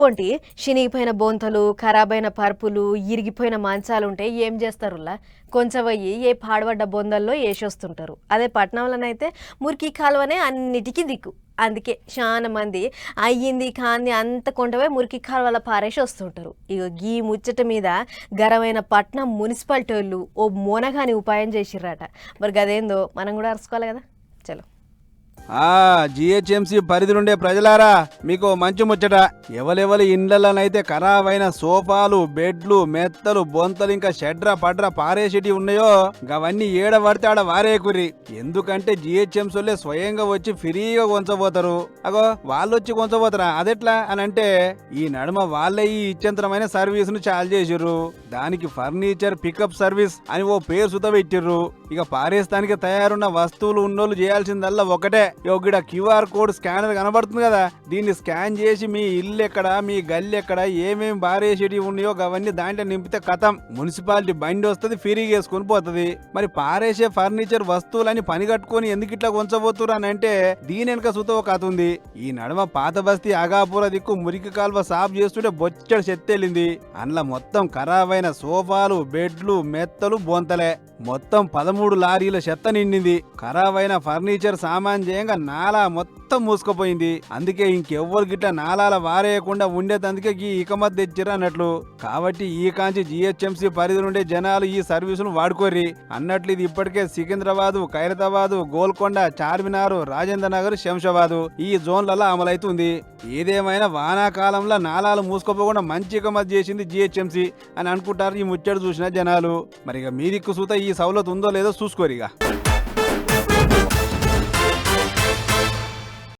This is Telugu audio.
పొంటి చినిగిపోయిన బొంతలు, ఖరాబైన పరుపులు, ఇరిగిపోయిన మంచాలుంటే ఏం చేస్తారులా? కొంచెం పోయి ఏ పాడుబడ్డ బొందల్లో ఏసొస్తుంటారు. అదే పట్నంలోనైతే మురికి కాలువనే అన్నిటికీ దిక్కు. అందుకే చాలా మంది అయ్యింది కాంది అంత కొంటపోయి మురికి కాలువల పారేసి వస్తుంటారు. ఇక గీ ముచ్చట మీద గరమైన పట్నం మున్సిపాలిటీ వాళ్ళు ఓ మోనగాని ఉపాయం చేసిర్రట. మరి గదేందో మనం కూడా అరుచుకోవాలి కదా. చలో. జిహెచ్ఎంసీ పరిధిలుండే ప్రజలారా, మీకు మంచి ముచ్చట. ఎవరెవరి ఇండ్లలోనైతే ఖరాబైన సోఫాలు, బెడ్లు, మెత్తలు, బొంతలు ఇంకా షడ్ర పడ్ర పారేసిటి ఉన్నాయో గవన్నీ ఏడ పడితే ఆడ వారేకుర్రి. ఎందుకంటే జిహెచ్ఎంసీలే స్వయంగా వచ్చి ఫ్రీగా కొంచబోతారు. అగో వాళ్ళొచ్చి కొంచబోతారా? అదెట్లా అని అంటే, ఈ నడుమ వాళ్ళే ఈ ఇచ్చంతరమైన సర్వీస్ ను చాలు చేసిర్రు. దానికి ఫర్నిచర్ పికప్ సర్వీస్ అని ఓ పేరు సుత పెట్టిర్రు. ఇక పారేస్తానికి తయారున్న వస్తువులు ఉన్నోళ్ళు చేయాల్సిందల్లా ఒకటే. ఇక్కడ క్యూఆర్ కోడ్ స్కానర్ కనబడుతుంది కదా, దీన్ని స్కాన్ చేసి మీ ఇల్లు ఎక్కడ, మీ గల్లి ఎక్కడ, ఏమేమి బారేసేటి ఉన్నాయో అవన్నీ దాంట్లో నింపితే కథం, మున్సిపాలిటీ బండి వస్తుంది, ఫ్రీగా వేసుకొని పోతుంది. మరి పారేసే ఫర్నిచర్ వస్తువులని పని కట్టుకొని ఎందుకు ఇట్లా కొంచబోతురు అని అంటే, దీని వెనక సుత ఒక కథ ఉంది. ఈ నడుమ పాత బస్తీ అగాపుర దిక్కు మురికి కాల్వ సాఫ్ చేస్తుంటే బొచ్చడు చెత్తెళ్ళింది. అందులో మొత్తం ఖరాబైన సోఫాలు, బెడ్లు, మెత్తలు, బొంతలే మొత్తం 13 లారీల చెత్త నిండింది. ఖరాబైన ఫర్నిచర్ సామాన్ చేయంగా నాలా మొత్తం మూసుకుపోయింది. అందుకే ఇంకెవ్వరు గిట్ల నాలాల వారేయకుండా ఉండేందుకే ఈ ఇకమత్ తెచ్చిర్రు అన్నట్లు. కాబట్టి ఈ కాంచి జిహెచ్ఎంసీ పరిధి నుండే జనాలు ఈ సర్వీసును వాడుకోర్రి అన్నట్లు. ఇది ఇప్పటికే సికింద్రాబాద్, ఖైరతాబాద్, గోల్కొండ, చార్మినార్, రాజేంద్ర నగర్, శంషాబాద్ ఈ జోన్లలో అమలైతుంది. ఏదేమైనా వానాకాలంలో నాలాలు మూసుకుపోకుండా మంచి ఇకమత్ చేసింది జిహెచ్ఎంసీ అని అనుకుంటారు ఈ ముచ్చట చూసిన జనాలు. మరి ఇక మీ దిక్కు సూత ఈ సౌలత్ ఉందో లేదో చూసుకోరిగా.